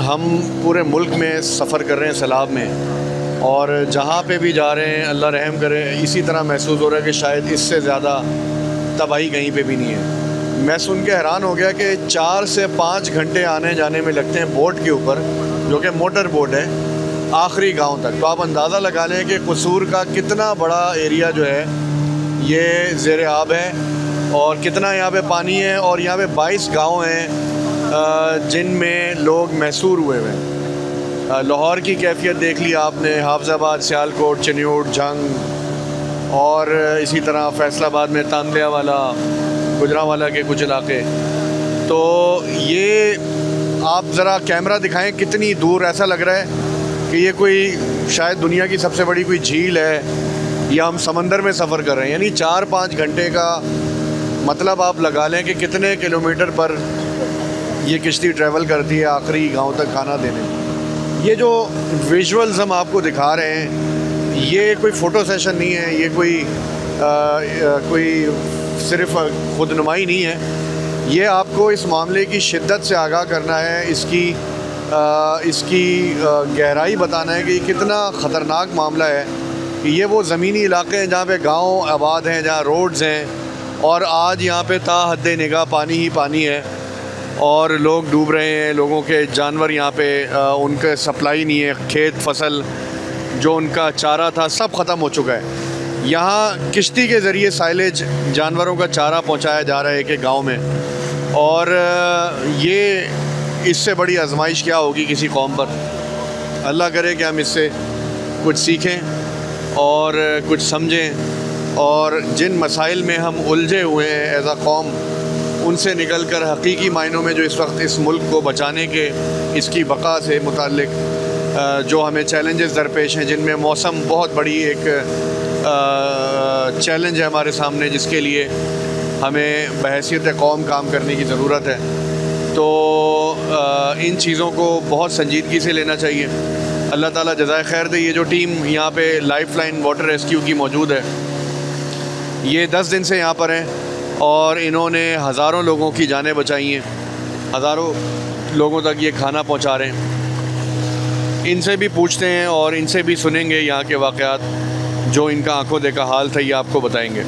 हम पूरे मुल्क में सफ़र कर रहे हैं सैलाब में, और जहाँ पे भी जा रहे हैं अल्लाह रहम करे, इसी तरह महसूस हो रहा है कि शायद इससे ज़्यादा तबाही कहीं पे भी नहीं है। मैं सुन के हैरान हो गया कि 4 से 5 घंटे आने जाने में लगते हैं बोट के ऊपर, जो कि मोटर बोट है, आखिरी गांव तक। तो आप अंदाज़ा लगा लें कि कसूर का कितना बड़ा एरिया जो है ये ज़ेर आब है, और कितना यहाँ पे पानी है। और यहाँ पे 22 गांव हैं जिनमें लोग महसूर हुए हैं। लाहौर की कैफियत देख ली आपने, हाफजाबाद, सियालकोट, चिन्यूट, जंग, और इसी तरह फैसलाबाद में तांदलिया वाला, गुजरांवाला के कुछ इलाके। तो ये आप ज़रा कैमरा दिखाएं कितनी दूर, ऐसा लग रहा है कि ये कोई शायद दुनिया की सबसे बड़ी कोई झील है या हम समंदर में सफ़र कर रहे हैं। यानी 4-5 घंटे का मतलब आप लगा लें कि कितने किलोमीटर पर ये किश्ती ट्रैवल करती है आखिरी गांव तक खाना देने। ये जो विजुअल्स हम आपको दिखा रहे हैं, ये कोई फ़ोटो सेशन नहीं है, ये कोई सिर्फ खुदनुमाई नहीं है। ये आपको इस मामले की शिद्दत से आगाह करना है, इसकी गहराई बताना है कि कितना ख़तरनाक मामला है। कि ये वो ज़मीनी इलाके हैं जहाँ पे गांव आबाद हैं, जहाँ रोड्स हैं, और आज यहाँ पे ता हद्दे निगाह पानी ही पानी है, और लोग डूब रहे हैं। लोगों के जानवर यहाँ पे उनके सप्लाई नहीं है, खेत फसल जो उनका चारा था सब ख़त्म हो चुका है। यहाँ किश्ती के ज़रिए साइलेज जानवरों का चारा पहुँचाया जा रहा है एक गांव में, और ये इससे बड़ी आजमाइश क्या होगी किसी कौम पर। अल्लाह करे कि हम इससे कुछ सीखें और कुछ समझें, और जिन मसाइल में हम उलझे हुए हैं एज़ आ कौम, उनसे निकल कर हकीकी मायनों में जो इस वक्त इस मुल्क को बचाने के, इसकी बका से मुताल्लिक जो हमें चैलेंजेस दरपेश हैं, जिनमें मौसम बहुत बड़ी एक चैलेंज है हमारे सामने, जिसके लिए हमें बहैसियत कौम काम करने की ज़रूरत है। तो इन चीज़ों को बहुत संजीदगी से लेना चाहिए। अल्लाह ताला जज़ाए खैर दे। ये जो टीम यहाँ पे लाइफलाइन वाटर रेस्क्यू की मौजूद है, ये 10 दिन से यहाँ पर हैं, और इन्होंने हज़ारों लोगों की जानें बचाई हैं, हज़ारों लोगों तक ये खाना पहुँचा रहे हैं। इनसे भी पूछते हैं और इनसे भी सुनेंगे यहाँ के वाक़यात, जो इनका आंखों देखा हाल था, ये आपको बताएंगे।